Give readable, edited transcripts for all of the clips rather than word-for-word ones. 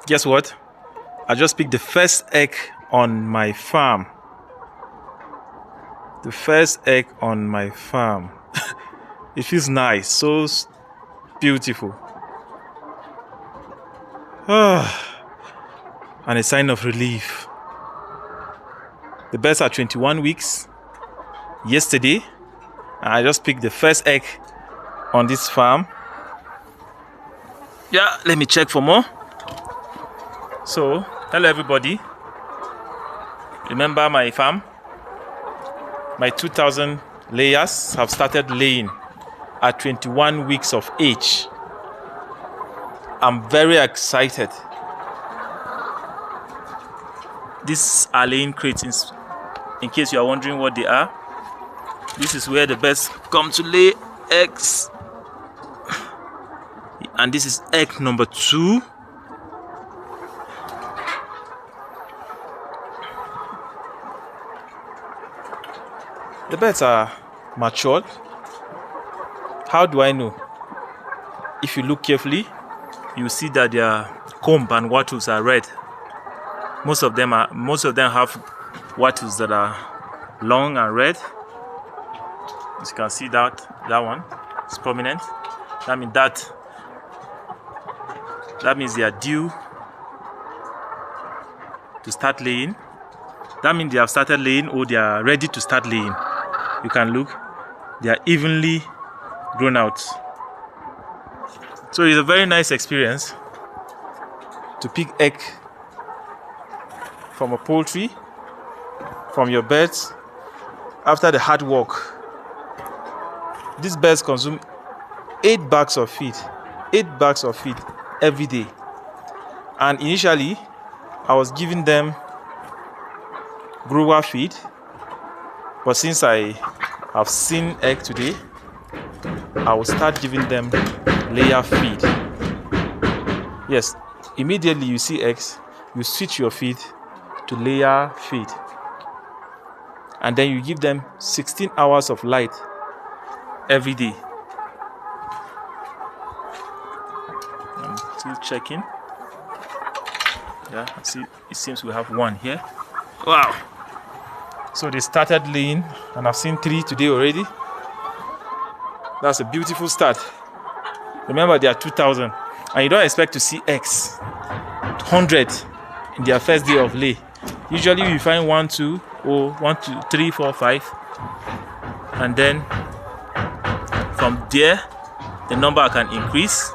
Guess what? I just picked the first egg on my farm. The first egg on my farm. It feels nice, so beautiful. And a sign of relief. The birds are 21 weeks. Yesterday, I just picked the first egg on this farm. Yeah, let me check for more. So, hello everybody. Remember my farm? My 2,000 layers have started laying at 21 weeks of age. I'm very excited. These are laying crates, in case you are wondering what they are. This is where the birds come to lay eggs. And this is egg number 2. The birds are matured. How do I know? If you look carefully, you see that their comb and wattles are red. Most of them have wattles that are long and red. As you can see that one is prominent. That means they are due to start laying. That means they have started laying, or they are ready to start laying. You can look, they are evenly grown out. So it's a very nice experience to pick egg from a poultry, from your birds, after the hard work. These birds consume 8 bags of feed. 8 bags of feed every day. And initially, I was giving them grower feed. But since I have seen egg today, I will start giving them layer feed. Yes, immediately you see eggs, you switch your feed to layer feed. And then you give them 16 hours of light every day. I'm still checking. Yeah, see, it seems we have one here. Wow! So they started laying, and I've seen 3 today already. That's a beautiful start. Remember, they are 2,000, and you don't expect to see eggs 100 in their first day of lay. Usually you find 1, 2, or 1, 2, 3, 4, 5, and then from there the number can increase.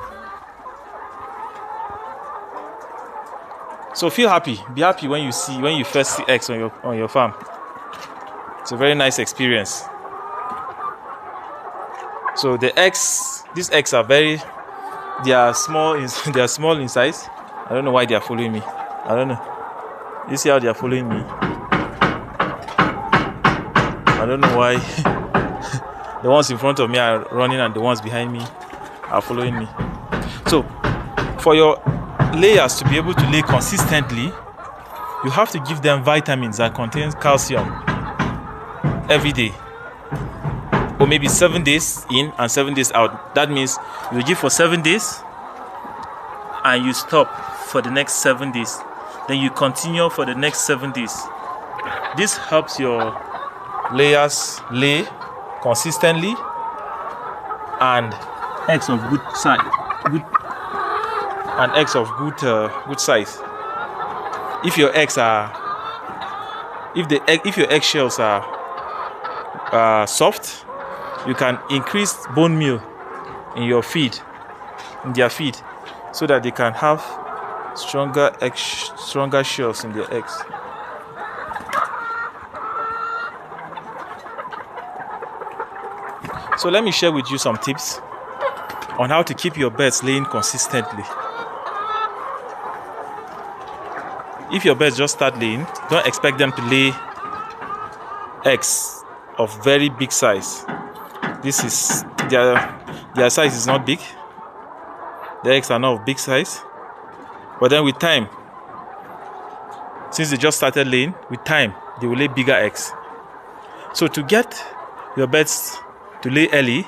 So feel happy, be happy when you first see eggs on your farm. It's a very nice experience. So these eggs are they are small in size. I don't know why they are following me. I don't know. You see how they are following me? I don't know why. The ones in front of me are running and the ones behind me are following me. So for your layers to be able to lay consistently, you have to give them vitamins that contain calcium every day, or maybe 7 days in and 7 days out. That means you give for 7 days and you stop for the next 7 days, then you continue for the next 7 days. This helps your layers lay consistently, and eggs of good size, good size. If your eggshells are soft, you can increase bone meal in their feed, so that they can have stronger shells in their eggs. So let me share with you some tips on how to keep your birds laying consistently. If your birds just start laying, don't expect them to lay eggs of very big size. This is their size is not big. The eggs are not of big size. But then with time, since they just started laying, with time they will lay bigger eggs. So to get your birds to lay early,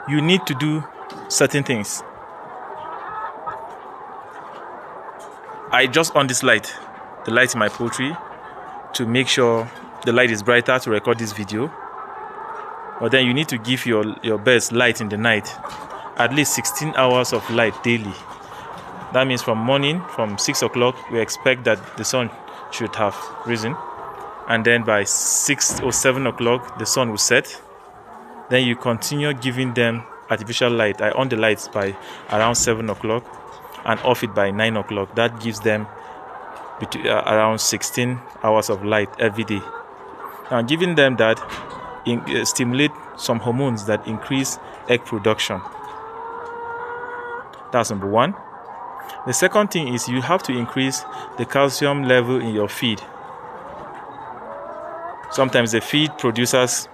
you need to do certain things. I just on this light, the light in my poultry, to make sure the light is brighter to record this video. But then you need to give your birds light in the night, at least 16 hours of light daily. That means from morning, from 6 o'clock, we expect that the sun should have risen, and then by 6 or 7 o'clock the sun will set. Then you continue giving them artificial light. I on the lights by around 7 o'clock and off it by 9 o'clock. That gives them around 16 hours of light every day. Now giving them that stimulate some hormones that increase egg production. That's number one. The second thing is you have to increase the calcium level in your feed. Sometimes the feed producers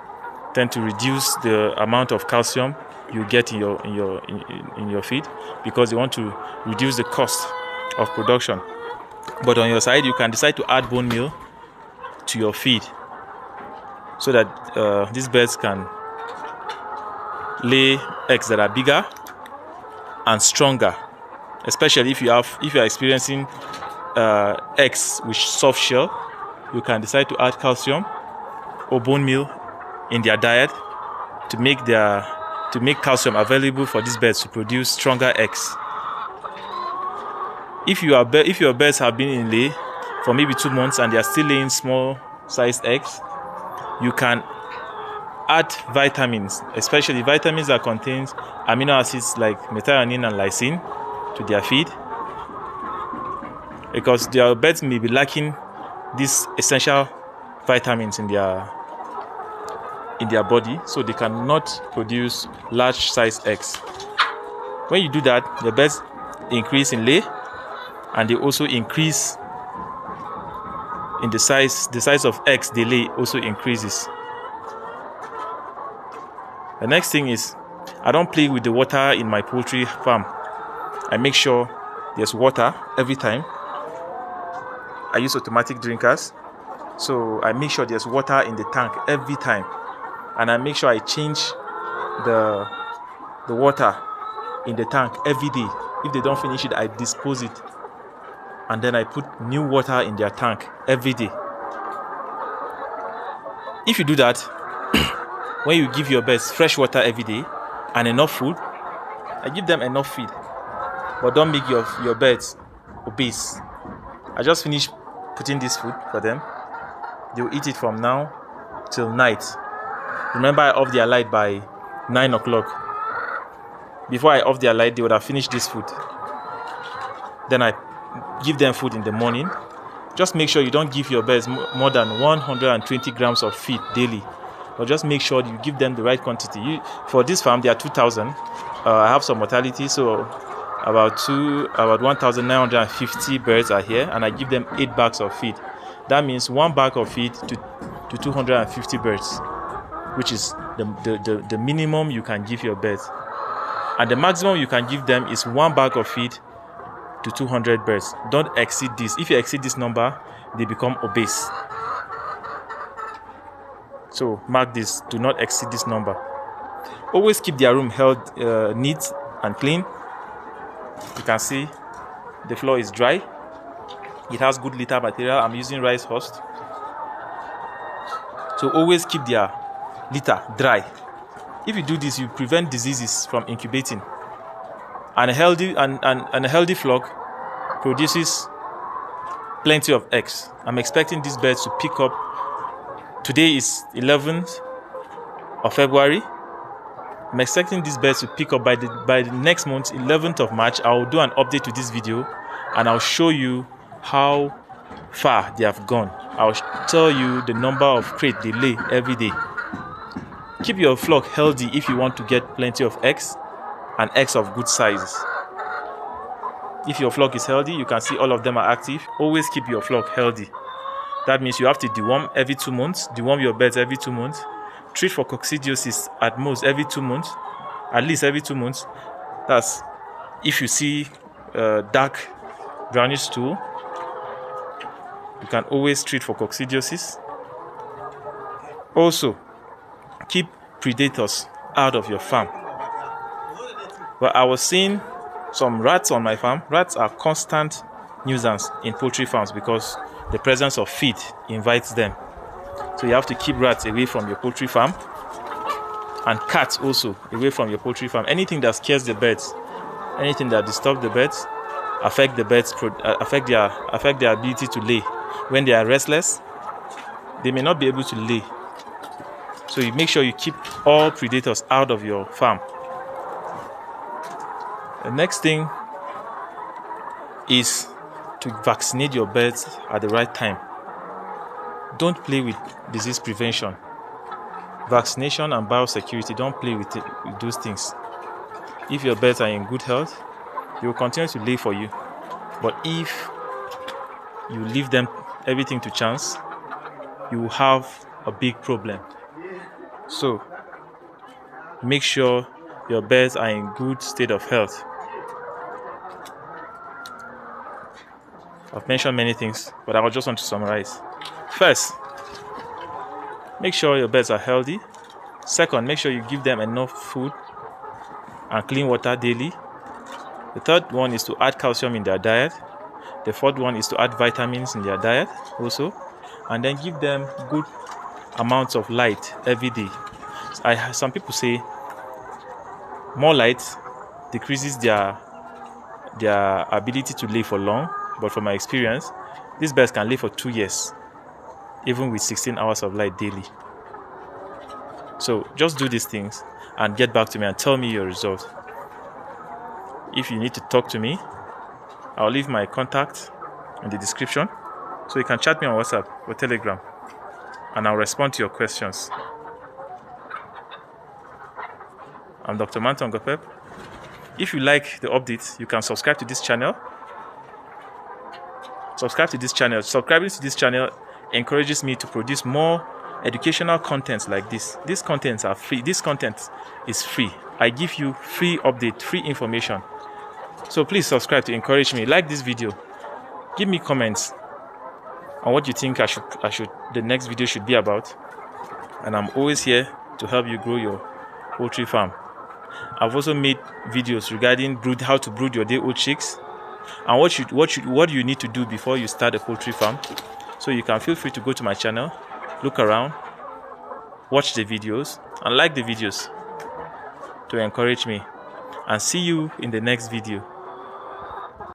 tend to reduce the amount of calcium you get in your feed because they want to reduce the cost of production. But on your side, you can decide to add bone meal to your feed so that these birds can lay eggs that are bigger and stronger. Especially if you are experiencing eggs with soft shell, you can decide to add calcium or bone meal in their diet to make calcium available for these birds to produce stronger eggs. If your birds have been in lay for maybe 2 months and they are still laying small sized eggs, you can add vitamins, especially vitamins that contain amino acids like methionine and lysine, to their feed, because their birds may be lacking these essential vitamins in their body, so they cannot produce large size eggs. When you do that, the birds increase in lay, and they also increase in the size of eggs they lay also increases. The next thing is, I don't play with the water in my poultry farm. I make sure there's water every time. I use automatic drinkers, so I make sure there's water in the tank every time, and I make sure I change the water in the tank every day. If they don't finish it, I dispose it, and then I put new water in their tank every day. If you do that, when you give your birds fresh water every day and enough food, I give them enough feed, but don't make your birds obese. I just finished putting this food for them. They will eat it from now till night. Remember, I off their light by 9 o'clock. Before I off their light, they would have finished this food. Then I give them food in the morning. Just make sure you don't give your birds more than 120 grams of feed daily. But just make sure you give them the right quantity. For this farm, there are 2,000. I have some mortality, so about 1,950 birds are here, and I give them 8 bags of feed. That means 1 bag of feed to 250 birds, which is the minimum you can give your birds. And the maximum you can give them is 1 bag of feed to 200 birds. Don't exceed this. If you exceed this number, they become obese. So mark this, do not exceed this number. Always keep their room held neat and clean. You can see the floor is dry. It has good litter material. I'm using rice husk. So always keep their litter dry. If you do this, you prevent diseases from incubating. And a healthy flock produces plenty of eggs. I'm expecting these birds to pick up. Today is 11th of February. I'm expecting these birds to pick up by the next month, 11th of March. I will do an update to this video, and I'll show you how far they have gone. I'll tell you the number of crates they lay every day. Keep your flock healthy if you want to get plenty of eggs, and eggs of good sizes. If your flock is healthy, you can see all of them are active. Always keep your flock healthy. That means you have to deworm every 2 months. Deworm your birds every 2 months. Treat for coccidiosis at most every 2 months. At least every 2 months. That's if you see dark brownish stool, you can always treat for coccidiosis. Also, keep predators out of your farm. But I was seeing some rats on my farm. Rats are constant nuisance in poultry farms because the presence of feed invites them. So you have to keep rats away from your poultry farm, and cats also away from your poultry farm. Anything that scares the birds, anything that disturbs the birds, affect the birds, affect their ability to lay. When they are restless, they may not be able to lay. So you make sure you keep all predators out of your farm. The next thing is to vaccinate your birds at the right time. Don't play with disease prevention. Vaccination and biosecurity, don't play with those things. If your birds are in good health, they will continue to lay for you. But if you leave them everything to chance, you will have a big problem. So make sure your birds are in good state of health. I've mentioned many things, but I just want to summarize. First, make sure your birds are healthy. Second, make sure you give them enough food and clean water daily. The third one is to add calcium in their diet. The fourth one is to add vitamins in their diet also. And then give them good amounts of light every day. Some people say more light decreases their ability to lay for long. But from my experience, these birds can lay for 2 years, even with 16 hours of light daily. So just do these things and get back to me and tell me your result. If you need to talk to me, I'll leave my contact in the description, so you can chat me on WhatsApp or Telegram, and I'll respond to your questions. I'm Dr. Manton Gopep. If you like the updates, you can subscribe to this channel. Subscribing to this channel encourages me to produce more educational contents like this. These contents are free. This content is free. I give you free update, free information. So please subscribe to encourage me. Like this video. Give me comments on what you think the next video should be about. And I'm always here to help you grow your poultry farm. I've also made videos regarding how to brood your day-old chicks, and what do you need to do before you start a poultry farm. So you can feel free to go to my channel, look around, watch the videos, and like the videos to encourage me. And see you in the next video.